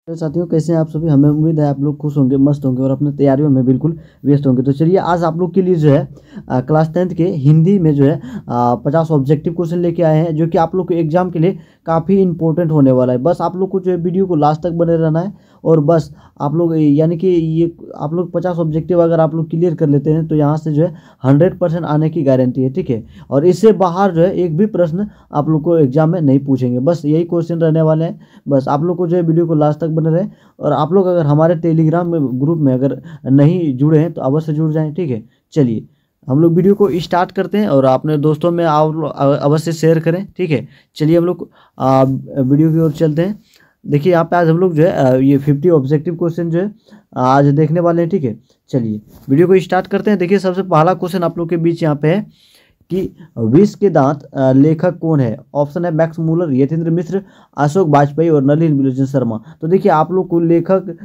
तो साथियों, कैसे हैं आप सभी। हमें उम्मीद है आप लोग खुश होंगे, मस्त होंगे और अपने तैयारियों में बिल्कुल व्यस्त होंगे। तो चलिए आज आप लोग के लिए जो है क्लास 10th के हिंदी में जो है 50 ऑब्जेक्टिव क्वेश्चन लेके आए हैं, जो कि आप लोग के एग्जाम के लिए काफ़ी इंपॉर्टेंट होने वाला है। बस आप लोग को जो है वीडियो को लास्ट तक बने रहना है और बस आप लोग यानी कि ये आप लोग 50 ऑब्जेक्टिव अगर आप लोग क्लियर कर लेते हैं तो यहाँ से जो है 100% आने की गारंटी है, ठीक है। और इससे बाहर जो है एक भी प्रश्न आप लोग को एग्जाम में नहीं पूछेंगे, बस यही क्वेश्चन रहने वाले हैं। बस आप लोग को जो है वीडियो को लास्ट तक बने रहे। और आप लोग अगर हमारे टेलीग्राम में ग्रुप में अगर नहीं जुड़े हैं तो अवश्य जुड़ जाएं, ठीक है। चलिए हम लोग वीडियो को स्टार्ट करते हैं और अपने दोस्तों में आप अवश्य शेयर करें, ठीक है। चलिए हम लोग वीडियो की ओर चलते हैं। देखिए यहाँ पे आज हम लोग जो है ये 50 ऑब्जेक्टिव क्वेश्चन जो है आज देखने वाले हैं, ठीक है। चलिए वीडियो को स्टार्ट करते हैं। देखिए सबसे पहला क्वेश्चन आप लोग के बीच यहाँ पे है कि विष के दांत लेखक कौन है। ऑप्शन है मैक्स मूलर, यतीन्द्र मिश्र, अशोक वाजपेयी और नलिन विलोचन शर्मा। तो देखिए आप लोग को लेखक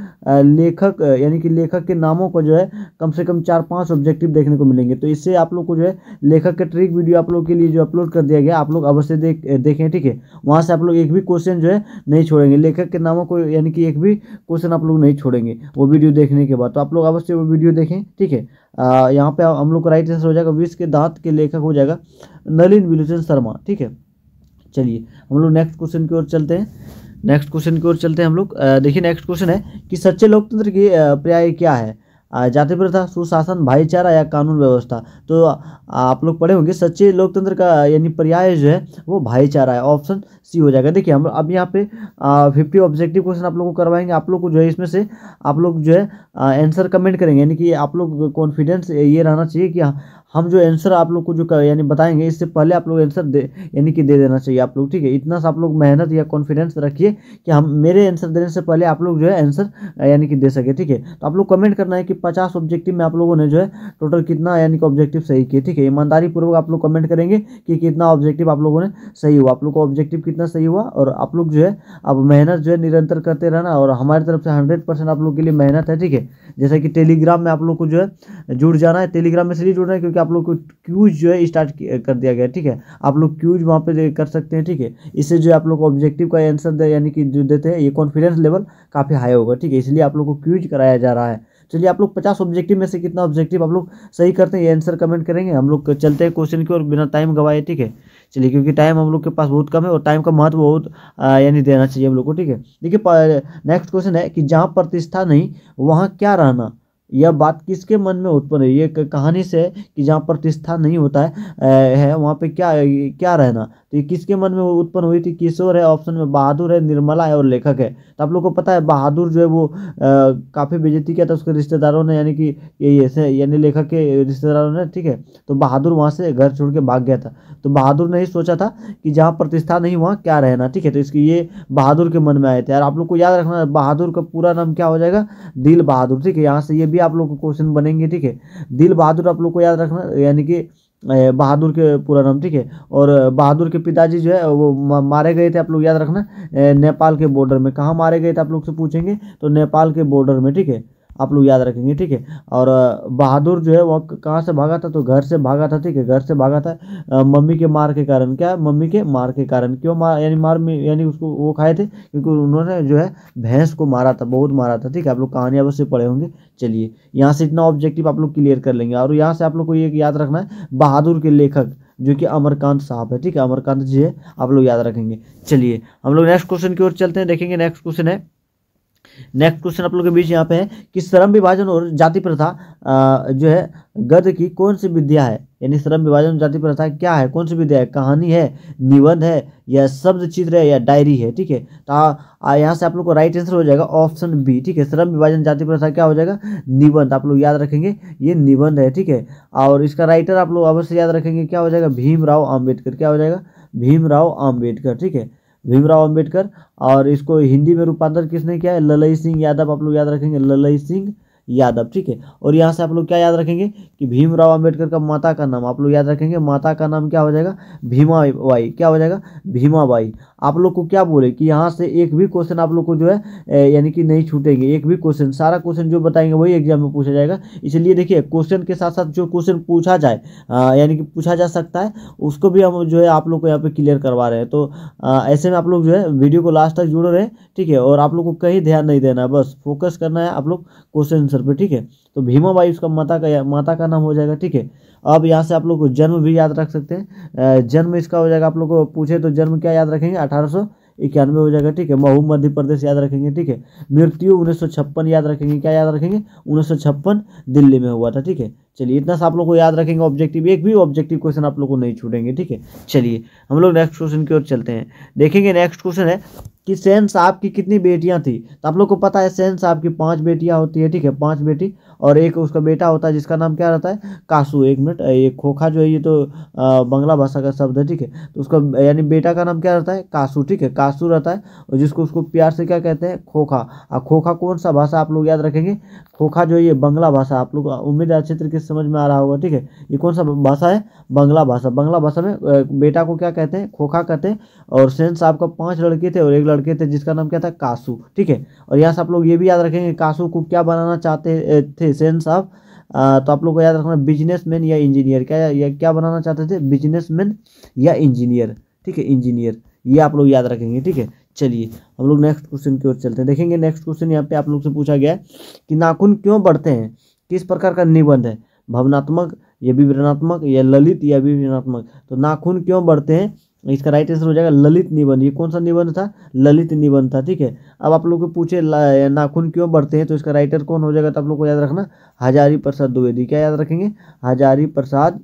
यानी कि लेखक के नामों को जो है कम से कम 4-5 ऑब्जेक्टिव देखने को मिलेंगे। तो इससे आप लोग को जो है लेखक के ट्रिक वीडियो आप लोग के लिए जो अपलोड कर दिया गया, आप लोग अवश्य देखें, ठीक है। वहाँ से आप लोग एक भी क्वेश्चन जो है नहीं छोड़ेंगे, लेखक के नामों को यानी कि एक भी क्वेश्चन आप लोग नहीं छोड़ेंगे वो वीडियो देखने के बाद। तो आप लोग अवश्य वो वीडियो देखें, ठीक है। यहाँ पे हम लोग का राइट आंसर हो जाएगा विष के दांत के लेखक हो जाएगा नलिन विलोचन शर्मा, ठीक है। चलिए हम लोग नेक्स्ट क्वेश्चन की ओर चलते हैं। हम लोग देखिए नेक्स्ट क्वेश्चन है कि सच्चे लोकतंत्र की पर्याय क्या है। जाति प्रथा, सुशासन, भाईचारा या कानून व्यवस्था। तो आप लोग पढ़े होंगे सच्चे लोकतंत्र का यानी पर्याय जो है वो भाईचारा है। ऑप्शन सी हो जाएगा। देखिए हम अब यहाँ पे 50 ऑब्जेक्टिव क्वेश्चन आप लोगों को करवाएंगे। आप लोग को जो है इसमें से आप लोग जो है आंसर कमेंट करेंगे, यानी कि आप लोग कॉन्फिडेंस ये रहना चाहिए कि हम जो आंसर आप लोग को जो यानी बताएंगे इससे पहले आप लोग आंसर दे यानी कि दे देना चाहिए आप लोग, ठीक है। इतना सा आप लोग मेहनत या कॉन्फिडेंस रखिए कि हम मेरे आंसर देने से पहले आप लोग जो है आंसर यानी कि दे सके, ठीक है। तो आप लोग कमेंट करना है कि 50 ऑब्जेक्टिव में आप लोगों ने जो है टोटल कितना यानी कि ऑब्जेक्टिव सही किए, ठीक है। ईमानदारी पूर्वक आप लोग कमेंट करेंगे कि कितना ऑब्जेक्टिव आप लोगों ने सही हुआ, आप लोग को ऑब्जेक्टिव कितना सही हुआ। और आप लोग जो है अब मेहनत जो है निरंतर करते रहना और हमारी तरफ से 100% आप लोग के लिए मेहनत है, ठीक है। जैसे कि टेलीग्राम में आप लोग को जो है जुड़ जाना है। टेलीग्राम में इसलिए जुड़ना है क्योंकि आप लोग को क्यूज जो है स्टार्ट कर दिया गया, ठीक है। आप लोग क्यूज वहाँ पे कर सकते हैं, ठीक है। इससे जो है आप लोग को ऑब्जेक्टिव का आंसर यानी कि जो देते हैं ये कॉन्फिडेंस लेवल काफ़ी हाई होगा, ठीक है। इसलिए आप लोग को क्यूज कराया जा रहा है। चलिए आप लोग 50 ऑब्जेक्टिव में से कितना ऑब्जेक्टिव आप लोग सही करते हैं ये आंसर कमेंट करेंगे। हम लोग चलते हैं क्वेश्चन की और बिना टाइम गवाए, ठीक है। चलिए क्योंकि टाइम हम लोग के पास बहुत कम है और टाइम का महत्व बहुत यानी देना चाहिए हम लोग को, ठीक है। देखिए नेक्स्ट क्वेश्चन है कि जहाँ प्रतिष्ठा नहीं वहाँ क्या रहना। यह बात किसके मन में उत्पन्न है। ये कहानी से है कि जहाँ प्रतिष्ठा नहीं होता है वहाँ पे क्या क्या रहना। तो ये किसके मन में उत्पन्न हुई थी। किशोर है, ऑप्शन में बहादुर है, निर्मला है और लेखक है। तो आप लोग को पता है बहादुर जो है वो काफ़ी बेइज्जती किया था उसके रिश्तेदारों ने, यानी कि ये ऐसे यानी लेखक के रिश्तेदारों ने, ठीक है। तो बहादुर वहाँ से घर छोड़ के भाग गया था। तो बहादुर ने ही सोचा था कि जहाँ प्रतिष्ठा नहीं वहाँ क्या रहना, ठीक है। तो इसकी ये बहादुर के मन में आए थे। और आप लोग को याद रखना बहादुर का पूरा नाम क्या हो जाएगा, दिल बहादुर, ठीक है। यहाँ से ये भी आप लोग को क्वेश्चन बनेंगे, ठीक है। दिल बहादुर आप लोग को याद रखना यानी कि बहादुर के पूरा नाम, ठीक है। और बहादुर के पिताजी जो है वो मारे गए थे, आप लोग याद रखना नेपाल के बॉर्डर में। कहाँ मारे गए थे आप लोग से पूछेंगे तो नेपाल के बॉर्डर में, ठीक है। आप लोग याद रखेंगे, ठीक है। और बहादुर जो है वो कहाँ से भागा था, तो घर से भागा था, ठीक है। घर से भागा था मम्मी के मार के कारण। क्या, मम्मी के मार के कारण। क्यों मार यानी मार में यानी उसको वो खाए थे क्योंकि उन्होंने जो है भैंस को मारा था, बहुत मारा था, ठीक है। आप लोग कहानी अवश्य पढ़े होंगे। चलिए यहाँ से इतना ऑब्जेक्टिव आप लोग क्लियर कर लेंगे। और यहाँ से आप लोग को ये याद रखना है बहादुर के लेखक जो कि अमरकांत साहब है, ठीक है। अमरकांत जी है, आप लोग याद रखेंगे। चलिए हम लोग नेक्स्ट क्वेश्चन की ओर चलते हैं। देखेंगे नेक्स्ट क्वेश्चन आप लोग के बीच यहाँ पे है कि श्रम विभाजन और जाति प्रथा जो है गद्य की कौन सी विद्या है। यानी श्रम विभाजन और जाति प्रथा क्या है, कौन सी विद्या है। कहानी है, निबंध है या शब्द चित्र है या डायरी है, ठीक है। तो यहाँ से आप लोग को राइट आंसर हो जाएगा ऑप्शन बी, ठीक है। श्रम विभाजन जाति प्रथा क्या हो जाएगा, निबंध। आप लोग याद रखेंगे ये निबंध है, ठीक है। और इसका राइटर आप लोग अवश्य याद रखेंगे क्या हो जाएगा, भीमराव अम्बेडकर। क्या हो जाएगा, भीमराव अम्बेडकर, ठीक है। भीमराव अम्बेडकर। और इसको हिंदी में रूपांतर किसने किया है, ललई सिंह यादव। आप लोग याद रखेंगे ललई सिंह यादव, ठीक है। और यहाँ से आप लोग क्या याद रखेंगे कि भीमराव अम्बेडकर का माता का नाम आप लोग याद रखेंगे। माता का नाम क्या हो जाएगा, भीमाबाई। क्या हो जाएगा, भीमाबाई। आप लोग को क्या बोले कि यहाँ से एक भी क्वेश्चन आप लोग को जो है यानी कि नहीं छूटेंगे, एक भी क्वेश्चन, सारा क्वेश्चन जो बताएंगे वही एग्जाम में पूछा जाएगा। इसलिए देखिए क्वेश्चन के साथ साथ जो क्वेश्चन पूछा जाए यानी कि पूछा जा सकता है उसको भी हम जो है आप लोग को यहाँ पे क्लियर करवा रहे हैं। तो ऐसे में आप लोग जो है वीडियो को लास्ट तक जुड़े रहे, ठीक है। और आप लोग को कहीं ध्यान नहीं देना है, बस फोकस करना है आप लोग क्वेश्चन आंसर पे, ठीक है। तो भीमाबाई उसका माता का नाम हो जाएगा, ठीक है। अब यहाँ से आप लोग को जन्म भी याद रख सकते हैं। जन्म इसका हो जाएगा, आप लोग को पूछे तो जन्म क्या याद रखेंगे, 1891 हो जाएगा, ठीक है। महू मध्य प्रदेश याद रखेंगे, ठीक है। मृत्यु 1956 याद रखेंगे, क्या याद रखेंगे, 1956 दिल्ली में हुआ था, ठीक है। चलिए इतना सा आप लोग को याद रखेंगे। ऑब्जेक्टिव, एक भी ऑब्जेक्टिव क्वेश्चन आप लोग को नहीं छूटेंगे, ठीक है। चलिए हम लोग नेक्स्ट क्वेश्चन की ओर चलते हैं। देखेंगे नेक्स्ट क्वेश्चन है कि सेन साहब की कितनी बेटियां थी। तो आप लोग को पता है सेन साहब की 5 बेटियां होती है, ठीक है, 5 बेटी और एक उसका बेटा होता है जिसका नाम क्या रहता है, कासू। एक मिनट, ये खोखा जो है ये तो बांग्ला भाषा का शब्द है, ठीक है। तो उसका यानी बेटा का नाम क्या रहता है, कासू, ठीक है, कासू रहता है। और जिसको उसको प्यार से क्या कहते हैं, खोखा। और खोखा कौन सा भाषा आप लोग याद रखेंगे, खोखा जो है ये बांग्ला भाषा। आप लोग उम्मीद है अच्छे तरीके से समझ में आ रहा होगा, ठीक है। ये कौन सा भाषा है, बांग्ला भाषा। बांग्ला भाषा में बेटा को क्या कहते हैं, खोखा कहते हैं। और सेन साहब का 5 लड़के थे और एक लड़के थे जिसका नाम क्या था, कासू, ठीक है। और यहाँ से आप लोग ये भी याद रखेंगे कासू को क्या बनाना चाहते थे सेन साहब। तो आप लोग को याद रखना बिजनेसमैन या इंजीनियर, क्या बनाना चाहते थे, बिजनेसमैन या इंजीनियर, ठीक है, इंजीनियर। ये आप लोग याद रखेंगे, ठीक है। चलिए हम लोग नेक्स्ट क्वेश्चन की ओर चलते हैं। देखेंगे नेक्स्ट क्वेश्चन यहाँ पे आप लोग से पूछा गया है कि नाखून क्यों बढ़ते हैं, किस प्रकार का निबंध है, भावनात्मक या विवरणात्मक या ललित या विवरणात्मक। तो नाखून क्यों बढ़ते हैं, इसका राइट आंसर हो जाएगा ललित निबंध। ये कौन सा निबंध था, ललित निबंध था, ठीक है। अब आप लोग को पूछे नाखून क्यों बढ़ते हैं तो इसका राइटर कौन हो जाएगा, तो आप लोग को याद रखना हजारी प्रसाद द्विवेदी। क्या याद रखेंगे, हजारी प्रसाद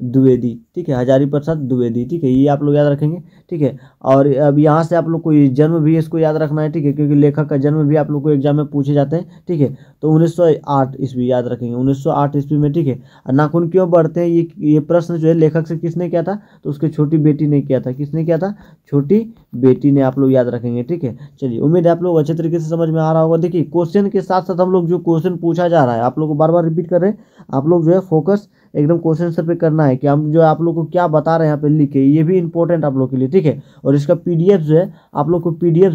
द्विवेदी, ठीक है, हजारी प्रसाद द्विवेदी, ठीक है। ये आप लोग याद रखेंगे, ठीक है। और अब यहाँ से आप लोग को जन्म भी इसको याद रखना है, ठीक है, क्योंकि लेखक का जन्म भी आप लोग को एग्जाम में पूछे जाते हैं, ठीक है। तो 1908 ईस्वी याद रखेंगे, 1908 ईस्वी में, ठीक है। नाखून क्यों बढ़ते हैं, ये प्रश्न जो है लेखक से किसने किया था, तो उसके छोटी बेटी ने किया था। किसने किया था, छोटी बेटी ने, आप लोग याद रखेंगे, ठीक है। चलिए उम्मीद है आप लोग अच्छे तरीके से समझ में आ रहा होगा। देखिए क्वेश्चन के साथ साथ हम लोग जो क्वेश्चन पूछा जा रहा है आप लोग को बार बार रिपीट कर रहे हैं, आप लोग जो है फोकस एकदम क्वेश्चन आंसर पे करना है कि हम जो आप लोग को क्या बता रहे हैं यहाँ पे लिख के, ये भी इंपॉर्टेंट आप लोग के लिए, ठीक है। और इसका पीडीएफ जो है आप लोग को पीडीएफ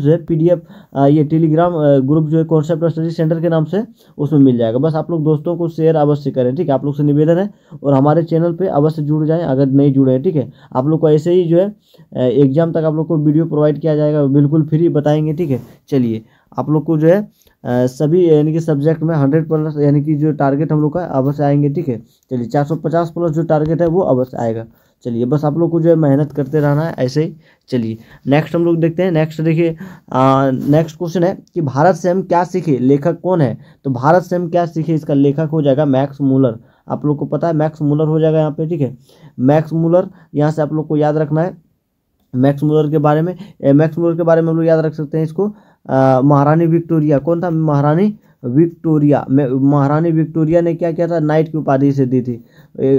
ये टेलीग्राम ग्रुप जो है कॉन्सेप्ट स्टडी सेंटर के नाम से उसमें मिल जाएगा। बस आप लोग दोस्तों को शेयर अवश्य करें, ठीक है। आप लोग से निवेदन है और हमारे चैनल पर अवश्य जुड़ जाएँ अगर नहीं जुड़े हैं, ठीक है। आप लोग को ऐसे ही जो है एग्जाम तक आप लोग को वीडियो प्रोवाइड किया जाएगा, बिल्कुल फ्री बताएंगे, ठीक है। चलिए आप लोग को जो है सभी यानी कि सब्जेक्ट में 100+ यानी कि जो टारगेट हम लोग का अवश्य आएंगे, ठीक है। चलिए 450+ जो टारगेट है वो अवश्य आएगा। चलिए बस आप लोग को जो है मेहनत करते रहना है ऐसे ही। चलिए नेक्स्ट हम लोग देखते हैं। नेक्स्ट देखिए नेक्स्ट क्वेश्चन है कि भारत से हम क्या सीखे, लेखक कौन है। तो भारत से हम क्या सीखे, इसका लेखक हो जाएगा मैक्स मूलर। आप लोग को पता है मैक्स मूलर हो जाएगा यहाँ पे, ठीक है। मैक्स मूलर यहाँ से आप लोग को याद रखना है। मैक्स मूलर के बारे में हम लोग याद रख सकते हैं इसको महारानी विक्टोरिया। कौन था, महारानी विक्टोरिया। महारानी विक्टोरिया ने क्या किया था, नाइट की उपाधि से दी थी।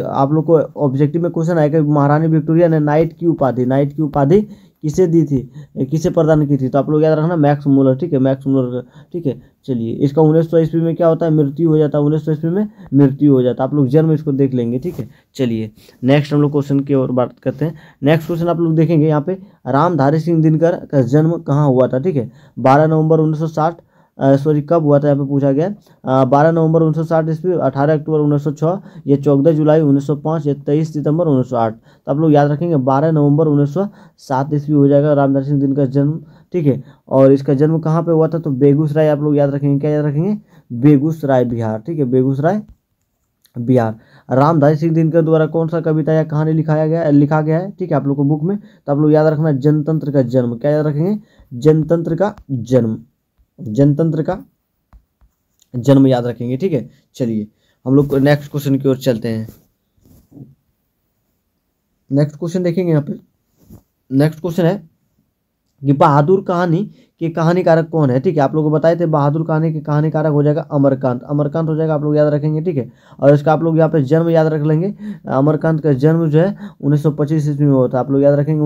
आप लोग को ऑब्जेक्टिव में क्वेश्चन आएगा महारानी विक्टोरिया ने नाइट की उपाधि किसे दी थी, किसे प्रदान की थी। तो आप लोग याद रखना मैक्स मूलर, ठीक है, मैक्स मूलर, ठीक है। चलिए इसका 1900 ईस्वी में क्या होता है, मृत्यु हो जाता है। 1900 ईस्वी में मृत्यु हो जाता है। आप लोग जन्म इसको देख लेंगे, ठीक है। चलिए नेक्स्ट हम लोग क्वेश्चन की ओर बात करते हैं। नेक्स्ट क्वेश्चन आप लोग देखेंगे यहाँ पे रामधारी सिंह दिनकर का जन्म कहाँ हुआ था, ठीक है। 12 नवंबर 1960 कब हुआ था यहाँ पे पूछा गया। 12 नवंबर 1960 ईस्वी, 18 अक्टूबर 1906 या 14 जुलाई 1905 या 23 सितंबर 1908। तो आप लोग याद रखेंगे 12 नवंबर 1907 ईस्वी हो जाएगा रामधारी सिंह दिनकर जन्म, ठीक है। और इसका जन्म कहाँ पे हुआ था, तो बेगूसराय। आप लोग याद रखेंगे, क्या याद रखेंगे, बेगूसराय बिहार, ठीक है, बेगूसराय बिहार। रामधारी सिंह दिनकर द्वारा कौन सा कविता या कहानी लिखा गया है, ठीक है, आप लोग को बुक में। तो आप लोग याद रखना जनतंत्र का जन्म। क्या याद रखेंगे, जनतंत्र का जन्म याद रखेंगे, ठीक है। चलिए हम लोग नेक्स्ट क्वेश्चन की ओर चलते हैं। नेक्स्ट क्वेश्चन देखेंगे यहाँ पे। नेक्स्ट क्वेश्चन है कि बहादुर कहानी के कहानीकारक कौन है, ठीक है। आप लोग को बताए थे बहादुर कहानी के कहानीकारक हो जाएगा अमरकांत हो जाएगा, आप लोग याद रखेंगे, ठीक है। और इसका आप लोग यहाँ पे जन्म याद रख लेंगे। अमरकांत का जन्म जो है 1925 ईस्वी में हुआ था। आप लोग याद रखेंगे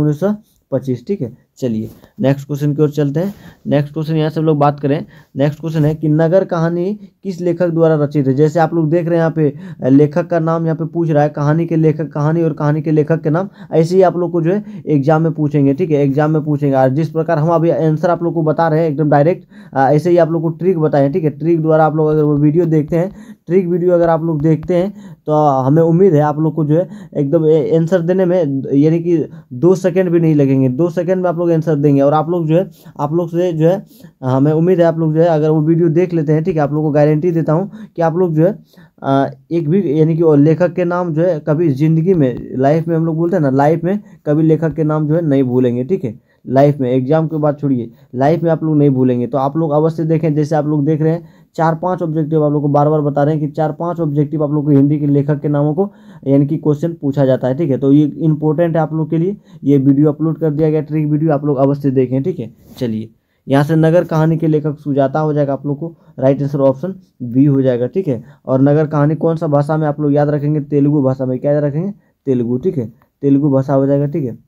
25, ठीक है। चलिए नेक्स्ट क्वेश्चन की ओर चलते हैं। नेक्स्ट क्वेश्चन यहाँ से हम लोग बात करें, नेक्स्ट क्वेश्चन है कि नगर कहानी किस लेखक द्वारा रचित है। जैसे आप लोग देख रहे हैं यहाँ पे लेखक का नाम यहाँ पे पूछ रहा है, कहानी के लेखक, कहानी और कहानी के लेखक के नाम, ऐसे ही आप लोग को जो है एग्जाम में पूछेंगे, ठीक है, एग्जाम में पूछेंगे। और जिस प्रकार हम अभी आंसर आप लोग को बता रहे हैं एकदम डायरेक्ट, ऐसे ही आप लोग को ट्रिक बताएं, ठीक है। ट्रिक द्वारा आप लोग अगर वो वीडियो देखते हैं, ट्रिक वीडियो अगर आप लोग देखते हैं तो हमें उम्मीद है आप लोग को जो है एकदम आंसर देने में यानी कि 2 सेकंड भी नहीं लगेंगे, 2 सेकंड में आप लोग आंसर देंगे। और आप लोग जो है, आप लोग से जो है हमें उम्मीद है आप लोग जो है अगर वो वीडियो देख लेते हैं, ठीक है, आप लोग को गारंटी देता हूँ कि आप लोग जो है एक भी यानी कि लेखक के नाम जो है कभी ज़िंदगी में, लाइफ में हम लोग बोलते हैं ना, लाइफ में कभी लेखक के नाम जो है नहीं भूलेंगे, ठीक है। लाइफ में, एग्जाम के बाद छोड़िए, लाइफ में आप लोग नहीं भूलेंगे। तो आप लोग अवश्य देखें, जैसे आप लोग देख रहे हैं 4-5 ऑब्जेक्टिव आप लोग को बार बार बता रहे हैं कि 4-5 ऑब्जेक्टिव आप लोग को हिंदी के लेखक के नामों को यानी कि क्वेश्चन पूछा जाता है, ठीक है। तो ये इंपॉर्टेंट है आप लोग के लिए, ये वीडियो अपलोड कर दिया गया, ट्रिक वीडियो, आप लोग अवश्य देखें, ठीक है। चलिए यहाँ से नगर कहानी के लेखक सुजाता हो जाएगा आप लोग को, राइट आंसर ऑप्शन बी हो जाएगा, ठीक है। और नगर कहानी कौन सा भाषा में आप लोग याद रखेंगे, तेलुगु भाषा में, क्या याद रखेंगे, तेलुगु, ठीक है, तेलुगु भाषा हो जाएगा, ठीक है।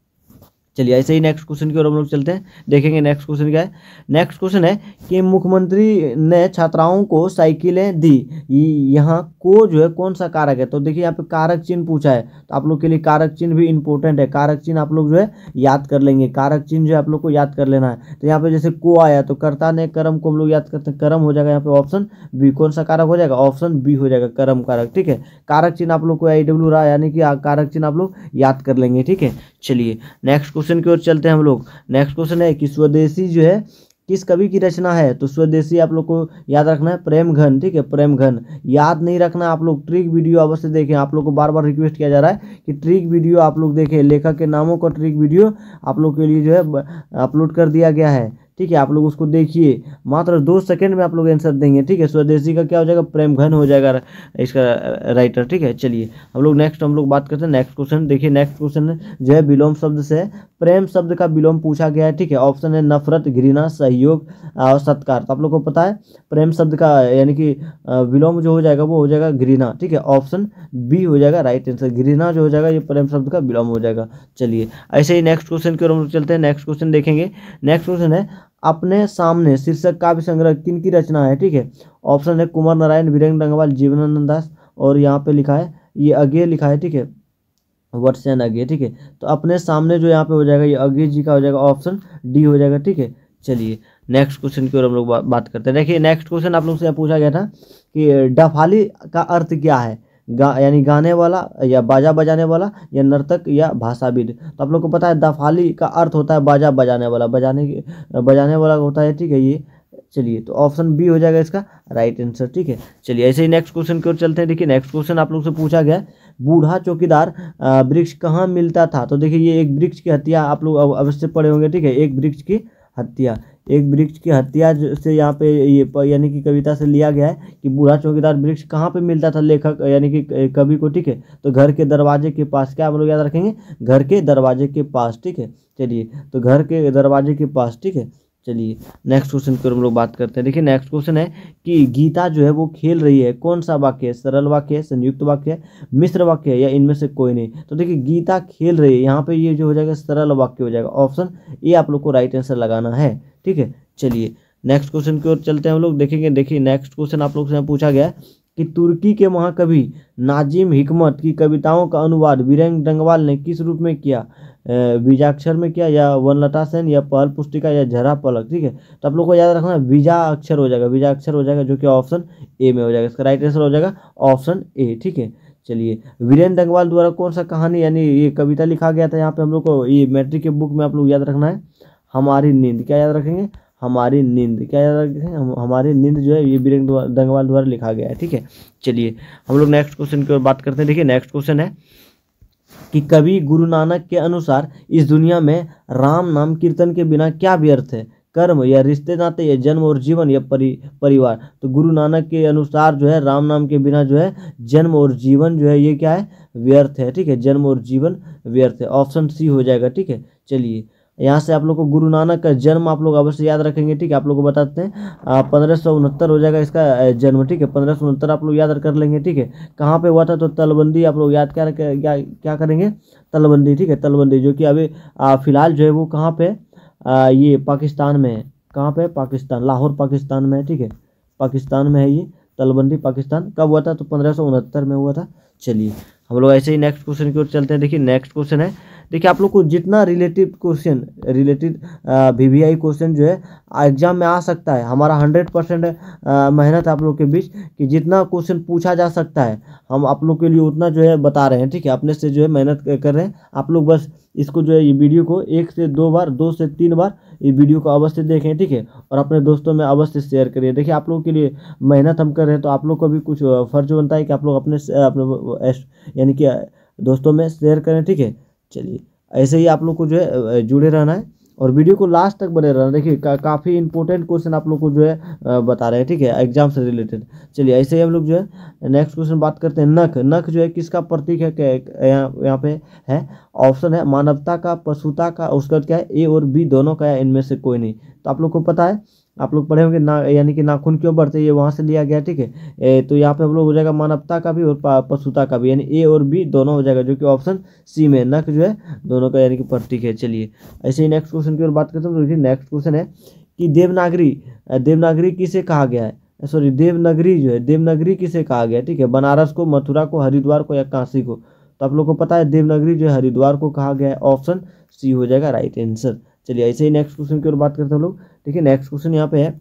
चलिए ऐसे ही नेक्स्ट क्वेश्चन की ओर हम लोग चलते हैं, देखेंगे नेक्स्ट क्वेश्चन क्या है। नेक्स्ट क्वेश्चन है कि मुख्यमंत्री ने छात्राओं को साइकिलें दी, यहाँ को जो है कौन सा कारक है। तो देखिए यहाँ पे कारक चिन्ह पूछा है, तो आप लोग के लिए कारक चिन्ह भी इंपॉर्टेंट है, कारक चिन्ह आप लोग जो है याद कर लेंगे, कारक चिन्ह जो है आप लोग को याद कर लेना है। तो यहाँ पे जैसे को आया तो कर्ता ने कर्म को हम लोग याद करते हैं, कर्म हो जाएगा यहाँ पे ऑप्शन बी। कौन सा कारक हो जाएगा, ऑप्शन बी हो जाएगा, कर्म कारक, ठीक है। कारक चिन्ह आप लोग को IW रहा यानी कि कारक चिन्ह आप लोग याद कर लेंगे, ठीक है। चलिए नेक्स्ट क्वेश्चन की ओर चलते हैं हम लोग। नेक्स्ट क्वेश्चन है कि स्वदेशी जो है किस कवि की रचना है। तो स्वदेशी आप लोग को याद रखना है प्रेमघन, ठीक है, प्रेमघन। याद नहीं रखना आप लोग, ट्रिक वीडियो अवश्य देखें, आप लोग को बार बार रिक्वेस्ट किया जा रहा है कि ट्रिक वीडियो आप लोग देखें, लेखक के नामों का ट्रिक वीडियो आप लोग के लिए जो है अपलोड कर दिया गया है, ठीक है। आप लोग उसको देखिए, मात्र 2 सेकंड में आप लोग आंसर देंगे, ठीक है। स्वदेशी का क्या हो जाएगा, प्रेमघन हो जाएगा इसका राइटर, ठीक है। चलिए हम लोग बात करते हैं नेक्स्ट क्वेश्चन। देखिए नेक्स्ट क्वेश्चन जो है विलोम शब्द से प्रेम शब्द का विलोम पूछा गया है, ठीक है। ऑप्शन है नफरत, घृणा, सहयोग और सत्कार। तो आप लोग को पता है प्रेम शब्द का यानी कि विलोम जो हो जाएगा वो हो जाएगा घृणा, ठीक है, ऑप्शन बी हो जाएगा राइट आंसर। घृणा जो हो जाएगा ये प्रेम शब्द का विलोम हो जाएगा। चलिए ऐसे ही नेक्स्ट क्वेश्चन की ओर हम लोग चलते हैं। नेक्स्ट क्वेश्चन देखेंगे, नेक्स्ट क्वेश्चन है अपने सामने शीर्षक काव्य संग्रह किन की रचना है, ठीक है। ऑप्शन है कुमार नारायण, वीरेंद्र डंगवाल, जीवनानंद दास, और यहाँ पे लिखा है ये अगे लिखा है, ठीक है, वर्षन अगे, ठीक है। तो अपने सामने जो यहाँ पे हो जाएगा ये अगे जी का हो जाएगा, ऑप्शन डी हो जाएगा, ठीक है। चलिए नेक्स्ट क्वेश्चन की ओर हम लोग बात करते हैं। देखिए नेक्स्ट क्वेश्चन आप लोग से पूछा गया था कि डफाली का अर्थ क्या है, यानी गाने वाला या बाजा बजाने वाला या नर्तक या भाषाविद। तो आप लोग को पता है दफाली का अर्थ होता है बाजा बजाने वाला, बजाने वाला होता है, ठीक है ये। चलिए तो ऑप्शन बी हो जाएगा इसका राइट आंसर, ठीक है। चलिए ऐसे ही नेक्स्ट क्वेश्चन की ओर चलते हैं। देखिए नेक्स्ट क्वेश्चन आप लोग से पूछा गया बूढ़ा चौकीदार वृक्ष कहाँ मिलता था। तो देखिए ये एक वृक्ष की हत्या आप लोग अवश्य पढ़े होंगे, ठीक है, एक वृक्ष की हत्या, एक वृक्ष की हत्या से यहाँ पे ये यानी कि कविता से लिया गया है कि बूढ़ा चौकीदार वृक्ष कहाँ पे मिलता था लेखक यानी कि कवि को, ठीक है। तो घर के दरवाजे के पास, क्या आप लोग याद रखेंगे, घर के दरवाजे के पास, ठीक है। चलिए तो घर के दरवाजे के पास, ठीक है। चलिए नेक्स्ट क्वेश्चन की हम लोग बात करते हैं। देखिए नेक्स्ट क्वेश्चन है कि गीता जो है वो खेल रही है, कौन सा वाक्य है, सरल वाक्य है, संयुक्त वाक्य है, मिश्र वाक्य है या इनमें से कोई नहीं। तो देखिए गीता खेल रही है, यहाँ पे ये जो हो जाएगा सरल वाक्य हो जाएगा, ऑप्शन ए आप लोग को राइट आंसर लगाना है, ठीक है। चलिए नेक्स्ट क्वेश्चन की ओर चलते हैं हम लोग, देखेंगे। देखिए नेक्स्ट क्वेश्चन आप लोग से पूछा गया कि तुर्की के महाकवि नाजिम हिकमत की कविताओं का अनुवाद वीरेंद्र डंगवाल ने किस रूप में किया, बीजाक्षर में किया या वनलता सेन या पहल पुस्तिका या झरा पलक, ठीक है। तो आप लोग को याद रखना बीजा अक्षर हो जाएगा, बीजा अक्षर हो जाएगा जो कि ऑप्शन ए में हो जाएगा, इसका राइट आंसर हो जाएगा ऑप्शन ए, ठीक है। चलिए वीरेंद्र डंगवाल द्वारा कौन सा कहानी यानी ये कविता लिखा गया था, यहाँ पे हम लोग को ये मैट्रिक के बुक में आप लोग याद रखना है हमारी नींद, क्या याद रखेंगे, हमारी नींद, क्या याद रखेंगे, हमारी नींद जो है ये वीरेंद्र डंगवाल द्वारा लिखा गया है, ठीक है। चलिए हम लोग नेक्स्ट क्वेश्चन की ओर बात करते हैं। देखिए नेक्स्ट क्वेश्चन है कि कवि गुरु नानक के अनुसार इस दुनिया में राम नाम कीर्तन के बिना क्या व्यर्थ है, कर्म या रिश्ते नाते या जन्म और जीवन या परिवार। तो गुरु नानक के अनुसार जो है राम नाम के बिना जो है जन्म और जीवन जो है ये क्या है, व्यर्थ है, ठीक है, जन्म और जीवन व्यर्थ है, ऑप्शन सी हो जाएगा, ठीक है। चलिए यहाँ से आप लोग को गुरु नानक का जन्म आप लोग अवश्य याद रखेंगे, ठीक है। आप लोग को बताते हैं 1569 हो जाएगा इसका जन्म, ठीक है। 1569 आप लोग याद कर लेंगे, ठीक है। कहाँ पे हुआ था, तो तलबंदी आप लोग याद क्या करेंगे, तलबंदी, ठीक है। तलबंदी जो कि अभी फिलहाल जो है वो कहाँ पे ये पाकिस्तान में है। कहाँ पे, पाकिस्तान, लाहौर पाकिस्तान में है, ठीक है। पाकिस्तान में है ये तलबंदी। पाकिस्तान कब हुआ था, तो 1569 में हुआ था। चलिए हम लोग ऐसे ही नेक्स्ट क्वेश्चन की ओर चलते हैं। देखिए नेक्स्ट क्वेश्चन है, देखिए आप लोग को जितना रिलेटेड VVI क्वेश्चन जो है एग्जाम में आ सकता है, हमारा 100% मेहनत आप लोग के बीच कि जितना क्वेश्चन पूछा जा सकता है हम आप लोग के लिए उतना जो है बता रहे हैं, ठीक है। अपने से जो है मेहनत कर रहे हैं। आप लोग बस इसको जो है ये वीडियो को 1 से 2 बार, 2 से 3 बार ये वीडियो को अवश्य देखें, ठीक है। और अपने दोस्तों में अवश्य शेयर करिए। देखिए आप लोगों के लिए मेहनत हम कर रहे हैं, तो आप लोग को भी कुछ फर्ज बनता है कि आप लोग अपने यानी कि दोस्तों में शेयर करें, ठीक है। चलिए ऐसे ही आप लोग को जो है जुड़े रहना है और वीडियो को लास्ट तक बने रहना। देखिए काफ़ी इंपॉर्टेंट क्वेश्चन आप लोग को जो है बता रहे हैं, ठीक है, एग्जाम से रिलेटेड। चलिए ऐसे ही हम लोग जो है नेक्स्ट क्वेश्चन बात करते हैं। नख, नख जो है किसका प्रतीक है, यहाँ पे है ऑप्शन है मानवता का, पशुता का, उसके बाद क्या है ए और बी दोनों का, या इनमें से कोई नहीं। तो आप लोग को पता है, आप लोग पढ़े होंगे ना, यानी कि नाखून क्यों बढ़ते हैं, ये वहाँ से लिया गया, ठीक है। तो यहाँ पे हम लोग हो जाएगा मानवता का भी और पशुता का भी, यानी ए और बी दोनों हो जाएगा, जो कि ऑप्शन सी में नख जो है दोनों का यानी कि प्रतीक है। चलिए ऐसे ही नेक्स्ट क्वेश्चन की ओर बात करते हैं। तो देखिए नेक्स्ट क्वेश्चन है कि देवनागरी किसे कहा गया है, सॉरी देवनगरी जो है, देवनगरी किसे कहा गया है, ठीक है। बनारस को, मथुरा को, हरिद्वार को, या काशी को। तो आप लोग को पता है देवनगरी जो है हरिद्वार को कहा गया है, ऑप्शन सी हो जाएगा राइट आंसर। चलिए ऐसे ही नेक्स्ट क्वेश्चन की ओर बात करते हैं लोग। देखिए नेक्स्ट क्वेश्चन यहाँ पे है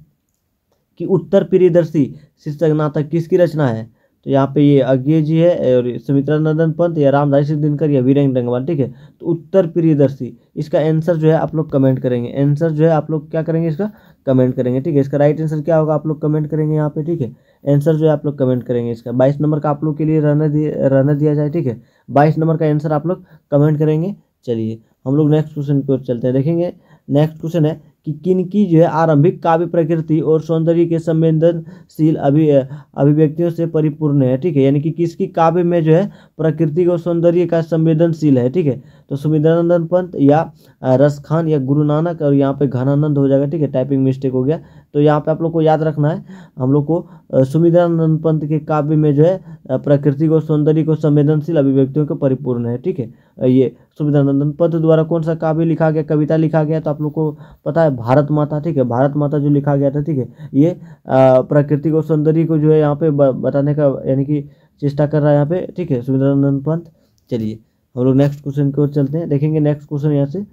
कि उत्तर प्रियदर्शी शीर्षक नाटक किसकी रचना है। तो यहाँ पे ये अज्ञे जी है और सुमित्रा नंदन पंत, या रामधारी सिंह दिनकर, या वीरेंद्र रंगवाल, ठीक है। तो उत्तर प्रियदर्शी, इसका आंसर जो है आप लोग कमेंट करेंगे। आंसर जो है आप लोग क्या करेंगे, इसका कमेंट करेंगे, ठीक है। इसका राइट आंसर क्या होगा आप लोग कमेंट करेंगे यहाँ पे, ठीक है। आंसर जो है आप लोग कमेंट करेंगे। इसका 22 नंबर का आप लोग के लिए रहने दिया जाए, ठीक है। 22 नंबर का आंसर आप लोग कमेंट करेंगे। चलिए हम लोग नेक्स्ट क्वेश्चन की ओर चलते हैं। देखेंगे नेक्स्ट क्वेश्चन है कि किनकी जो है आरंभिक काव्य प्रकृति और सौंदर्य के संवेदनशील अभिव्यक्तियों से परिपूर्ण है, ठीक है। यानी कि किसकी काव्य में जो है प्रकृति और सौंदर्य का संवेदनशील है, ठीक है। तो सुमित्रानंदन पंत, या रसखान, या गुरु नानक, और यहाँ पे घनानंद हो जाएगा, ठीक है। टाइपिंग मिस्टेक हो गया। तो यहाँ पे आप लोग को याद रखना है, हम लोग को सुमित्रानंदन पंत के काव्य में जो है प्रकृति को, सौंदर्य को संवेदनशील अभिव्यक्तियों को परिपूर्ण है, ठीक है। ये सुमित्रानंदन पंत द्वारा कौन सा काव्य लिखा गया, कविता लिखा गया, तो आप लोग को पता है भारत माता, ठीक है। भारत माता जो लिखा गया था, ठीक है। ये प्रकृति को, सौंदर्य को जो है यहाँ पे बताने का यानी कि चेष्टा कर रहा है यहाँ पे, ठीक है, सुमित्रानंदन पंत। चलिए हम लोग नेक्स्ट क्वेश्चन की ओर चलते हैं। देखेंगे नेक्स्ट क्वेश्चन यहाँ से।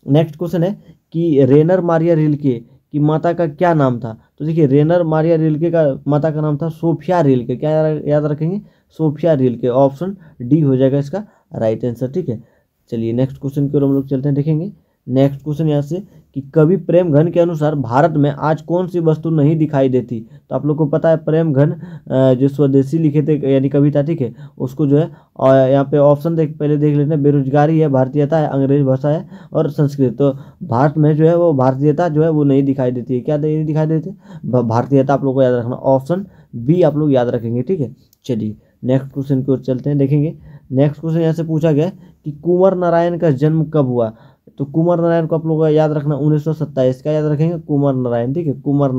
नेक्स्ट क्वेश्चन है कि रेनर मारिया रिल्के की माता का क्या नाम था। तो देखिए रेनर मारिया रिल्के का माता का नाम था सोफिया रिल्के। क्या याद रखेंगे, सोफिया रिल्के, ऑप्शन डी हो जाएगा इसका राइट आंसर, ठीक है। चलिए नेक्स्ट क्वेश्चन की ओर हम लोग चलते हैं। देखेंगे नेक्स्ट क्वेश्चन यहाँ से कि कवि प्रेमघन के अनुसार भारत में आज कौन सी वस्तु नहीं दिखाई देती। तो आप लोग को पता है प्रेमघन जो स्वदेशी लिखे थे यानी कविता, ठीक है, उसको जो है और यहाँ पे ऑप्शन पहले देख लेते हैं। बेरोजगारी है, भारतीयता है, अंग्रेज भाषा है, और संस्कृत। तो भारत में जो है वो भारतीयता जो है वो नहीं दिखाई देती है। क्या नहीं दिखाई देती, भारतीयता। आप लोग को याद रखना, ऑप्शन बी आप लोग याद रखेंगे, ठीक है। चलिए नेक्स्ट क्वेश्चन की ओर चलते हैं। देखेंगे नेक्स्ट क्वेश्चन यहाँ से पूछा गया कि कुंवर नारायण का जन्म कब हुआ। तो कुंवर नारायण को आप लोग याद रखना 1927 का याद रखेंगे, कुंवर नारायण, ठीक है। कुंवर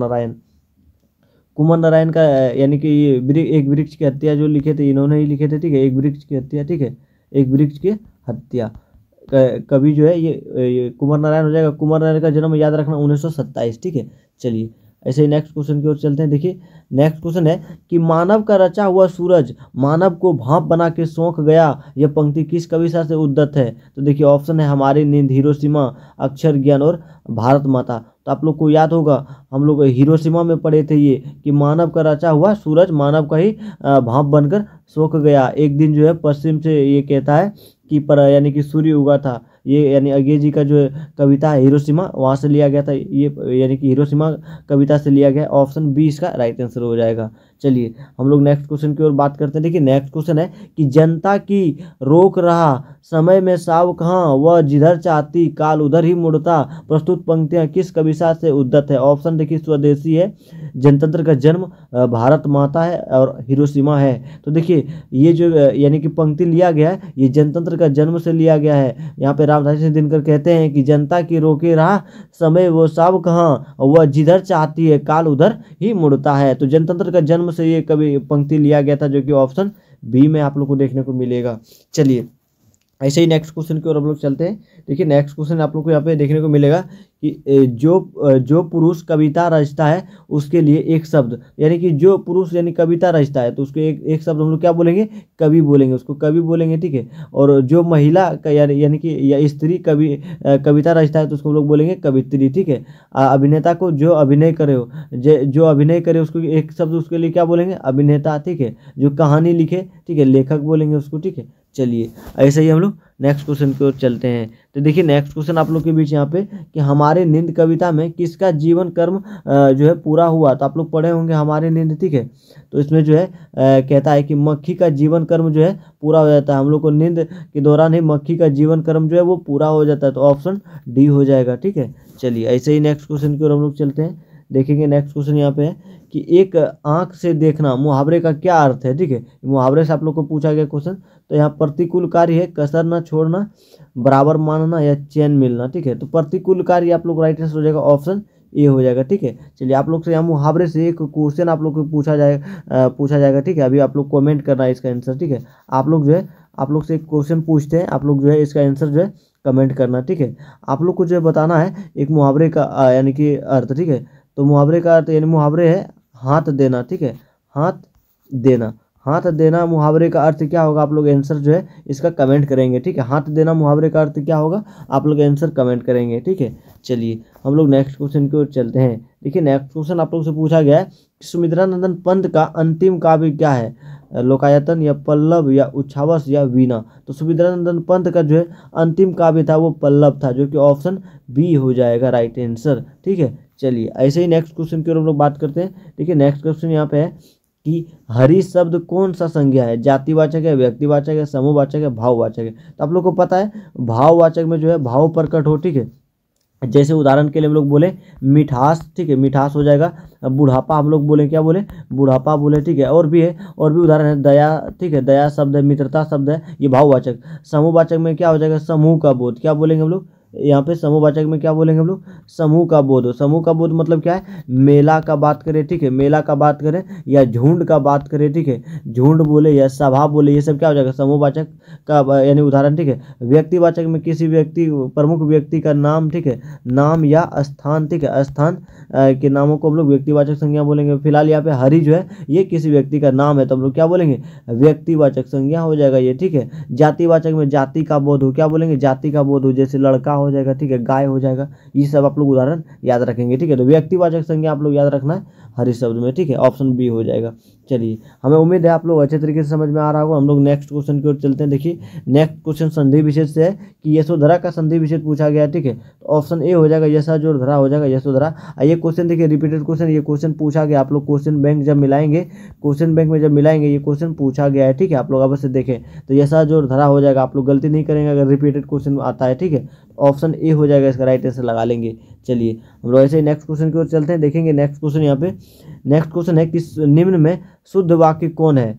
नारायण का यानी कि ये एक वृक्ष की हत्या जो लिखे थे इन्होंने ही लिखे थे, ठीक है। एक वृक्ष की हत्या, ठीक है, एक वृक्ष की हत्या कवि जो है ये कुंवर नारायण हो जाएगा। कुंवर नारायण का जन्म याद रखना 1927, ठीक है। चलिए ऐसे ही नेक्स्ट क्वेश्चन की ओर चलते हैं। देखिए नेक्स्ट क्वेश्चन है कि मानव का रचा हुआ सूरज मानव को भाप बना के सौंक गया, यह पंक्ति किस कविता से उद्धत है। तो देखिए ऑप्शन है हमारी नींद, हिरोशिमा, अक्षर ज्ञान, और भारत माता। तो आप लोग को याद होगा हम लोग हिरोशिमा में पढ़े थे ये कि मानव का रचा हुआ सूरज मानव का ही भाप बनकर सौंक गया। एक दिन जो है पश्चिम से ये कहता है कि यानी कि सूर्य उगा था। ये यानी अज्ञे जी का जो कविता है हिरोशिमा, वहाँ से लिया गया था ये, यानी कि हिरोशिमा कविता से लिया गया। ऑप्शन बी इसका राइट आंसर हो जाएगा। चलिए हम लोग नेक्स्ट क्वेश्चन की ओर बात करते हैं। देखिए नेक्स्ट क्वेश्चन है कि जनता की रोक रहा समय में साव कहाँ, वह जिधर चाहती काल उधर ही मुड़ता, प्रस्तुत पंक्तियाँ किस कविता से उद्धत है। ऑप्शन देखिए स्वदेशी है, जनतंत्र का जन्म, भारत माता है, और हिरोशिमा है। तो देखिए ये जो यानी कि पंक्ति लिया गया है ये जनतंत्र का जन्म से लिया गया है। यहाँ पे रामधारी सिंह दिनकर कहते हैं कि जनता की रोके रहा समय वो सब कहाँ, वह जिधर चाहती है काल उधर ही मुड़ता है। तो जनतंत्र का जन्म से ये कवि पंक्ति लिया गया था, जो कि ऑप्शन बी में आप लोग को देखने को मिलेगा। चलिए ऐसे ही नेक्स्ट क्वेश्चन की ओर हम लोग चलते हैं। देखिए नेक्स्ट क्वेश्चन आप लोग को यहाँ पे देखने को मिलेगा कि जो पुरुष कविता रचता है उसके लिए एक शब्द, यानी कि जो पुरुष यानी कविता रचता है तो उसके एक शब्द हम लोग क्या बोलेंगे, कवि बोलेंगे, उसको कवि बोलेंगे, ठीक है। और जो महिला यानी कि या स्त्री कविता रचता है तो उसको हम लोग बोलेंगे कवित्री, ठीक है। अभिनेता को जो अभिनय करे हो, जो अभिनय करे उसको एक शब्द उसके लिए क्या बोलेंगे, अभिनेता, ठीक है। जो कहानी लिखे, ठीक है, लेखक बोलेंगे उसको, ठीक है। चलिए ऐसे ही हम लोग नेक्स्ट क्वेश्चन की ओर चलते हैं। तो देखिए नेक्स्ट क्वेश्चन आप लोग के बीच यहाँ पे कि हमारे नींद कविता में किसका जीवन कर्म जो है पूरा हुआ। तो आप लोग पढ़े होंगे हमारे नींद, ठीक है। तो इसमें जो है कहता है कि मक्खी का जीवन कर्म जो है पूरा हो जाता है। हम लोग को नींद के दौरान ही मक्खी का जीवन कर्म जो है वो पूरा हो जाता है। तो ऑप्शन डी हो जाएगा, ठीक है। चलिए ऐसे ही नेक्स्ट क्वेश्चन की ओर हम लोग चलते हैं। देखेंगे नेक्स्ट क्वेश्चन यहाँ पे है कि एक आंख से देखना मुहावरे का क्या अर्थ है, ठीक है। मुहावरे से आप लोग को पूछा गया क्वेश्चन। तो यहाँ प्रतिकूल कार्य है, कसर न छोड़ना, बराबर मानना या चैन मिलना, ठीक है। तो प्रतिकूल कार्य आप लोग राइट आंसर हो जाएगा, ऑप्शन ए हो जाएगा, ठीक है। चलिए आप लोग से यहाँ मुहावरे से एक क्वेश्चन आप लोग को पूछा जाएगा, ठीक है। अभी आप लोग कमेंट करना है इसका आंसर, ठीक है। आप लोग जो है आप लोग से एक क्वेश्चन पूछते हैं, आप लोग जो है इसका आंसर जो है कमेंट करना, ठीक है। आप लोग को जो है बताना है एक मुहावरे का यानी कि अर्थ, ठीक है। तो मुहावरे का अर्थ यानी मुहावरे है हाथ देना, ठीक है। हाथ देना, हाथ देना मुहावरे का अर्थ क्या होगा, आप लोग आंसर जो है इसका कमेंट करेंगे, ठीक है। हाथ देना मुहावरे का अर्थ क्या होगा, आप लोग आंसर कमेंट करेंगे, ठीक है। चलिए हम लोग नेक्स्ट क्वेश्चन की ओर चलते हैं। देखिए नेक्स्ट क्वेश्चन आप लोग से पूछा गया है कि सुमित्रानंदन पंत का अंतिम काव्य क्या है, लोकायतन या पल्लव या उच्छ्वास या वीणा। तो सुमित्रानंदन पंत का जो है अंतिम काव्य था वो पल्लव था, जो कि ऑप्शन बी हो जाएगा राइट आंसर, ठीक है। चलिए ऐसे ही नेक्स्ट क्वेश्चन की ओर हम लोग बात करते हैं। देखिए नेक्स्ट क्वेश्चन यहाँ पे है कि हरि शब्द कौन सा संज्ञा है, जातिवाचक है, व्यक्तिवाचक है, समूहवाचक है, भाववाचक है। तो आप लोग को पता है भाववाचक में जो है भाव प्रकट हो, ठीक है। जैसे उदाहरण के लिए हम लोग बोले मिठास, ठीक है, मिठास हो जाएगा। बुढ़ापा हम लोग बोले क्या बोले, बुढ़ापा बोले, ठीक है। और भी है, और भी उदाहरण है दया, ठीक है, दया शब्द है, मित्रता शब्द है, ये भाववाचक। समूहवाचक में क्या हो जाएगा, समूह का बोध, क्या बोलेंगे हम लोग यहाँ पे समूहवाचक में क्या बोलेंगे हम लोग, समूह का बोध। समूह का बोध मतलब क्या है, मेला का बात करें, ठीक है, मेला का बात करें या झुंड का बात करें, ठीक है, झुंड बोले या सभा बोले, ये सब क्या हो जाएगा समूहवाचक का यानी उदाहरण, ठीक है। व्यक्तिवाचक में किसी व्यक्ति प्रमुख व्यक्ति का नाम, ठीक है, नाम या स्थान, ठीक है, स्थान के नामों को हम लोग व्यक्तिवाचक संज्ञा बोलेंगे। फिलहाल यहाँ पे हरि जो है ये किसी व्यक्ति का नाम है तो हम लोग क्या बोलेंगे, व्यक्तिवाचक संज्ञा हो जाएगा ये, ठीक है। जातिवाचक में जाति का बोध हो, क्या बोलेंगे, जाति का बोध हो, जैसे लड़का हो जाएगा, ठीक है, गाय हो जाएगा। ये सब आप लोग उदाहरण याद रखेंगे, ठीक है। तो व्यक्तिवाचक संज्ञा आप लोग याद रखना है हरि शब्द में, ठीक है, ऑप्शन बी हो जाएगा। चलिए हमें उम्मीद है आप लोग अच्छे तरीके से समझ में आ रहा होगा। हम लोग नेक्स्ट क्वेश्चन की ओर चलते हैं। देखिए नेक्स्ट क्वेश्चन संधि विशेष से है कि यशोधरा का संधि विशेष पूछा गया, ठीक है। तो ऑप्शन ए हो जाएगा, यशा जोड़ धरा हो जाएगा यशोधरा। ये क्वेश्चन देखिए रिपीटेड क्वेश्चन, ये क्वेश्चन पूछा गया, आप लोग क्वेश्चन बैंक जब मिलाएंगे, क्वेश्चन बैंक में जब मिलाएंगे ये क्वेश्चन पूछा गया है, ठीक है। आप लोग अवश्य देखें तो यशा जोड़ धरा हो जाएगा, आप लोग गलती नहीं करेंगे अगर रिपीटेड क्वेश्चन आता है, ठीक है। ऑप्शन ए हो जाएगा, इसका राइट आंसर लगा लेंगे। चलिए हम लोग ऐसे ही नेक्स्ट क्वेश्चन की ओर चलते हैं। देखेंगे नेक्स्ट क्वेश्चन यहाँ पे, नेक्स्ट क्वेश्चन है कि निम्न में शुद्ध वाक्य कौन है।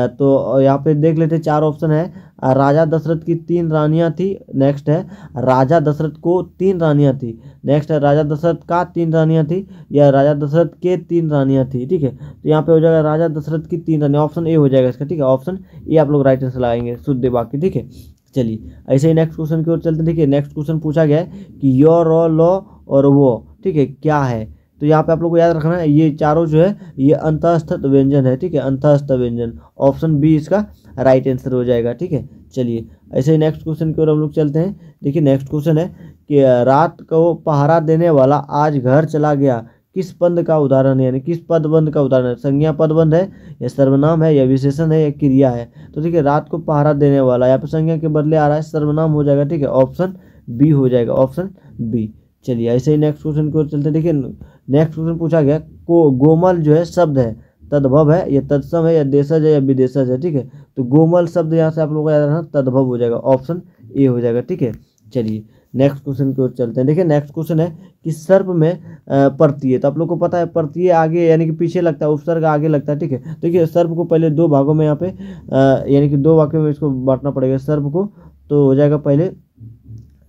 तो यहाँ पे देख लेते हैं, चार ऑप्शन है। राजा दशरथ की 3 रानियां थी, नेक्स्ट है राजा दशरथ को 3 रानियां थी, नेक्स्ट है राजा दशरथ का 3 रानियां थी, या राजा दशरथ के 3 रानियां थी, ठीक है। तो यहाँ पे हो जाएगा राजा दशरथ की 3 रानियां, ऑप्शन ए हो जाएगा इसका, ठीक है। ऑप्शन ए आप लोग राइट आंसर लगाएंगे शुद्ध वाक्य, ठीक है। चलिए ऐसे ही नेक्स्ट क्वेश्चन की ओर चलते हैं। देखिए नेक्स्ट क्वेश्चन पूछा गया है कि यो रो लो और वो, ठीक है, क्या है। तो यहाँ पे आप लोग को याद रखना है ये चारों जो है ये अंतःस्थ व्यंजन है, ठीक है, अंतःस्थ व्यंजन, ऑप्शन बी इसका राइट आंसर हो जाएगा, ठीक है। चलिए ऐसे ही नेक्स्ट क्वेश्चन की ओर हम लोग चलते हैं। देखिए नेक्स्ट क्वेश्चन है कि रात को पहरा देने वाला आज घर चला गया, किस पद का उदाहरण है, यानी किस पदबंध का उदाहरण है। संज्ञा पदबंध है या सर्वनाम है या विशेषण है या क्रिया है। तो ठीक है, रात को पहरा देने वाला यहाँ पे संज्ञा के बदले आ रहा है, सर्वनाम हो जाएगा, ठीक है, ऑप्शन बी हो जाएगा, ऑप्शन बी। चलिए ऐसे ही नेक्स्ट क्वेश्चन की ओर चलते हैं। देखिए नेक्स्ट क्वेश्चन पूछा गया को गोमल जो है शब्द है, तद्भव है या तत्सम है या देशज है या विदेशज है, ठीक है। तो गोमल शब्द यहाँ से आप लोगों को याद रखना तद्भव हो जाएगा, ऑप्शन ए हो जाएगा, ठीक है। चलिए नेक्स्ट क्वेश्चन की ओर चलते हैं। देखिए नेक्स्ट क्वेश्चन है कि सर्प में प्रत्यय, तो आप लोग को पता है प्रत्यय आगे यानी कि पीछे लगता है, उपसर्ग आगे लगता है, ठीक है। देखिए सर्प को पहले दो भागों में यहाँ पे यानी कि दो वाक्यों में इसको बांटना पड़ेगा सर्प को। तो हो जाएगा पहले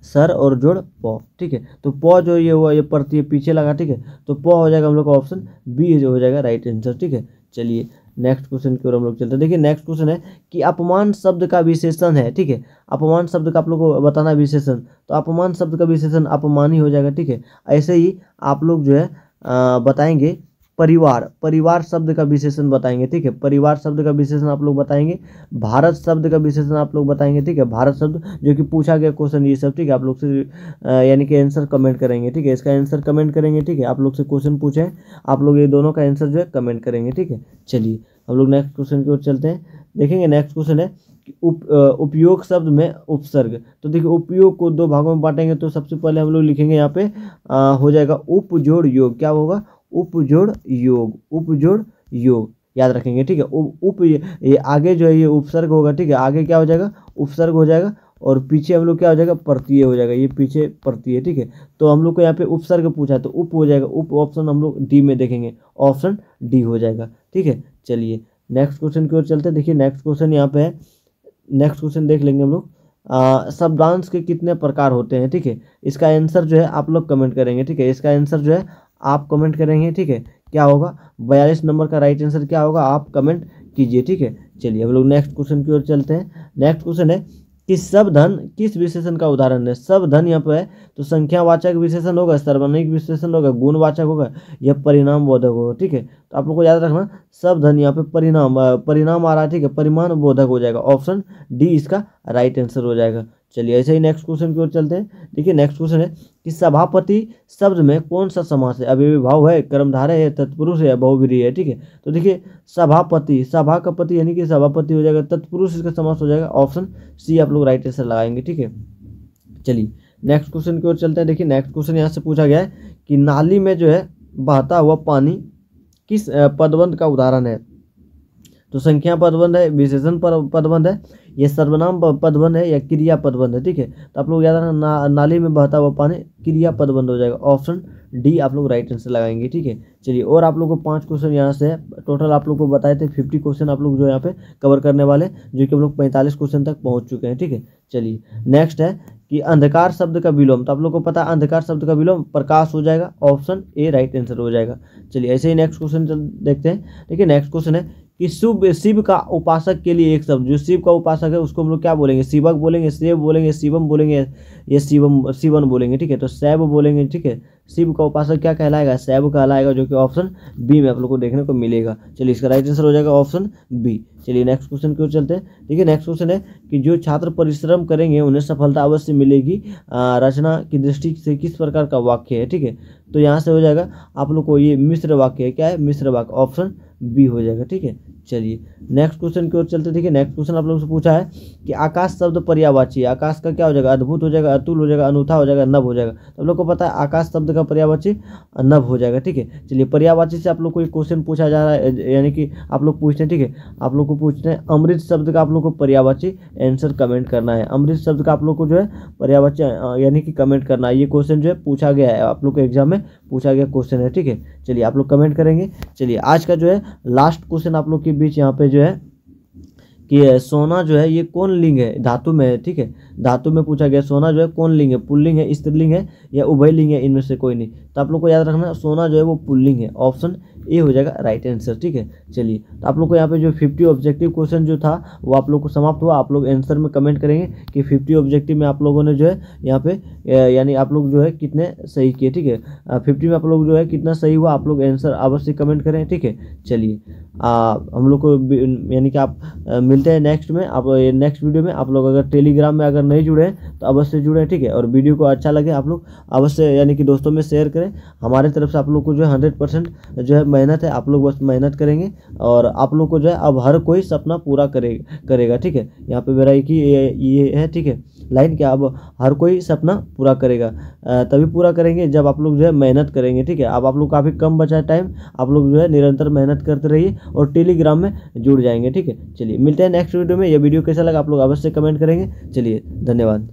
सर और जोड़ प, ठीक है। तो प जो ये हुआ ये प्रत्यय पीछे लगा, ठीक है, तो प हो जाएगा हम लोग का ऑप्शन बी जो हो जाएगा राइट आंसर, ठीक है। चलिए नेक्स्ट क्वेश्चन की ओर हम लोग चलते हैं। देखिए नेक्स्ट क्वेश्चन है कि अपमान शब्द का विशेषण है, ठीक है। अपमान शब्द का आप लोग को बताना विशेषण, तो अपमान शब्द का विशेषण अपमानी हो जाएगा, ठीक है। ऐसे ही आप लोग जो है बताएंगे परिवार, परिवार शब्द का विशेषण बताएंगे, ठीक है। परिवार शब्द का विशेषण आप लोग बताएंगे। भारत शब्द का विशेषण आप लोग बताएंगे, ठीक है। भारत शब्द जो कि पूछा गया क्वेश्चन ये सब, ठीक है। आप लोग से यानी कि आंसर कमेंट करेंगे, ठीक है। इसका आंसर कमेंट करेंगे, ठीक है। आप लोग से क्वेश्चन पूछे आप लोग ये दोनों का आंसर जो है कमेंट करेंगे, ठीक है। चलिए हम लोग नेक्स्ट क्वेश्चन की ओर चलते हैं। देखेंगे नेक्स्ट क्वेश्चन है कि उपयोग शब्द में उपसर्ग। तो देखिए उपयोग को दो भागों में बांटेंगे, तो सबसे पहले हम लोग लिखेंगे यहाँ पे हो जाएगा उपजोड़ योग। क्या होगा? उपजोड़ योग, उपजोड़ योग याद रखेंगे, ठीक है। उप ये आगे जो है ये उपसर्ग होगा, ठीक है। आगे क्या हो जाएगा? उपसर्ग हो जाएगा और पीछे हम लोग क्या हो जाएगा? प्रत्यय हो जाएगा, ये पीछे प्रत्यय, ठीक है। तो हम लोग को यहाँ पे उपसर्ग पूछा है तो उप हो जाएगा, उप ऑप्शन हम लोग डी में देखेंगे, ऑप्शन डी हो जाएगा, ठीक है। चलिए नेक्स्ट क्वेश्चन की ओर चलते हैं। देखिए नेक्स्ट क्वेश्चन यहाँ पे है, नेक्स्ट क्वेश्चन देख लेंगे हम लोग। शब्दांश के कितने प्रकार होते हैं, ठीक है। इसका आंसर जो है आप लोग कमेंट करेंगे, ठीक है। इसका आंसर जो है आप कमेंट करेंगे, ठीक है। क्या होगा? 42 नंबर का राइट आंसर क्या होगा? आप कमेंट कीजिए, ठीक है। चलिए हम लोग नेक्स्ट क्वेश्चन की ओर चलते हैं। नेक्स्ट क्वेश्चन है कि शब्दधन किस विशेषण का उदाहरण है? शब्दधन यहाँ पे है तो संख्यावाचक विशेषण होगा, सर्वनामिक विशेषण होगा, गुणवाचक होगा या परिणाम बोधक होगा, ठीक है। तो आप लोग को याद रखना शब्दधन यहाँ पे परिणाम आ रहा है, ठीक है, परिमाण बोधक हो जाएगा, ऑप्शन डी इसका राइट आंसर हो जाएगा। चलिए ऐसे ही नेक्स्ट क्वेश्चन की ओर चलते हैं। देखिए नेक्स्ट क्वेश्चन है कि सभापति शब्द में कौन सा समास है? अव्ययी भाव है, कर्मधारय है, तत्पुरुष है या बहुव्रीहि है, ठीक है। तो देखिए सभापति, सभा का पति यानी कि सभापति हो जाएगा, तत्पुरुष इसका समास हो जाएगा, ऑप्शन सी आप लोग राइट आंसर लगाएंगे, ठीक है। चलिए नेक्स्ट क्वेश्चन की ओर चलते हैं। देखिए नेक्स्ट क्वेश्चन यहाँ से पूछा गया है कि नाली में जो है बहता हुआ पानी किस पदबंध का उदाहरण है? तो संख्या पदबंध है, विशेषण पदबंध है, ये सर्वनाम पदबंध है या क्रिया पदबंध है, ठीक है। तो आप लोग याद रखना नाली में बहता हुआ पानी क्रिया पदबंध हो जाएगा, ऑप्शन डी आप लोग राइट आंसर लगाएंगे, ठीक है। चलिए और आप लोग को 5 क्वेश्चन यहाँ से टोटल आप लोग को बताए थे 50 क्वेश्चन आप लोग जो यहाँ पे कवर करने वाले, जो कि हम लोग 45 क्वेश्चन तक पहुँच चुके हैं, ठीक है। चलिए नेक्स्ट है कि अंधकार शब्द का विलोम, तो आप लोग को पता है अंधकार शब्द का विलोम प्रकाश हो जाएगा, ऑप्शन ए राइट आंसर हो जाएगा। चलिए ऐसे ही नेक्स्ट क्वेश्चन देखते हैं। देखिए नेक्स्ट क्वेश्चन है कि शिव का उपासक के लिए एक शब्द, जो शिव का उपासक है उसको हम लोग क्या बोलेंगे? शिवक बोलेंगे, शिव बोलेंगे, शिवम बोलेंगे, ये शिवन बोलेंगे, ठीक है। तो शैव बोलेंगे, ठीक है। शिव का उपासक क्या कहलाएगा? शैव कहलाएगा, जो कि ऑप्शन बी में आप लोग को देखने को मिलेगा। चलिए इसका राइट आंसर हो जाएगा ऑप्शन बी। चलिए नेक्स्ट क्वेश्चन की ओर चलते हैं। देखिए नेक्स्ट क्वेश्चन है कि जो छात्र परिश्रम करेंगे उन्हें सफलता अवश्य मिलेगी, रचना की दृष्टि से किस प्रकार का वाक्य है, ठीक है। तो यहाँ से हो जाएगा आप लोग को ये मिश्र वाक्य है, क्या है? मिश्र वाक्य, ऑप्शन बी हो जाएगा, ठीक है। चलिए नेक्स्ट क्वेश्चन की ओर चलते। देखिए नेक्स्ट क्वेश्चन आप लोगों से पूछा है कि आकाश शब्द पर्यायवाची, आकाश का क्या हो जाएगा? अद्भुत हो जाएगा, अतुल हो जाएगा, अनूठा हो जाएगा, नभ हो जाएगा। तो आप लोग को पता है आकाश शब्द का पर्यायवाची नभ हो जाएगा, ठीक है। चलिए पर्यायवाची से आप लोग को एक क्वेश्चन पूछा जा रहा है, यानी कि आप लोग पूछते हैं, ठीक है। आप लोग को पूछते हैं अमृत शब्द का आप लोग को पर्यायवाची आंसर कमेंट करना है। अमृत शब्द का आप लोग को जो है पर्यायवाची यानी कि कमेंट करना है। ये क्वेश्चन जो है पूछा गया है, आप लोग को एग्जाम में पूछा गया क्वेश्चन है, ठीक है। चलिए आप लोग कमेंट करेंगे। चलिए आज का जो है लास्ट क्वेश्चन आप लोग के बीच यहाँ पे जो है कि सोना जो है ये कौन लिंग है? धातु में है, ठीक है। धातु में पूछा गया सोना जो है कौन लिंग है? पुल्लिंग है, स्त्रीलिंग है या उभय लिंग है? इनमें से कोई नहीं। तो आप लोग को याद रखना सोना जो है वो पुल्लिंग है, ऑप्शन ए हो जाएगा राइट आंसर, ठीक है। चलिए तो आप लोग को यहाँ पे जो 50 ऑब्जेक्टिव क्वेश्चन जो था वो आप लोग को समाप्त हुआ। आप लोग आंसर में कमेंट करेंगे कि 50 ऑब्जेक्टिव में आप लोगों ने जो है यहाँ पे यानी आप लोग जो है कितने सही किए, ठीक है। 50 में आप लोग जो है कितना सही हुआ आप लोग आंसर अवश्य कमेंट करें, ठीक है। चलिए हम लोग को यानी कि आप मिलते हैं नेक्स्ट में। आप नेक्स्ट वीडियो में आप लोग अगर टेलीग्राम में अगर नहीं जुड़े हैं तो अवश्य जुड़े, ठीक है। और वीडियो को अच्छा लगे आप लोग अवश्य यानी कि दोस्तों में शेयर करें। हमारे तरफ से आप लोग को जो है 100% जो है मेहनत है, आप लोग बस मेहनत करेंगे और आप लोग को जो है अब हर कोई सपना पूरा करेगा, ठीक है। यहाँ पे मेरा एक ही ये है, ठीक है, लाइन क्या, अब हर कोई सपना पूरा करेगा तभी पूरा करेंगे जब आप लोग जो है मेहनत करेंगे, ठीक है। अब आप लोग काफ़ी कम बचा है टाइम, आप लोग जो है निरंतर मेहनत करते रहिए और टेलीग्राम में जुड़ जाएंगे, ठीक है। चलिए मिलते हैं नेक्स्ट वीडियो में। यह वीडियो कैसा लगा आप लोग अवश्य कमेंट करेंगे। चलिए धन्यवाद।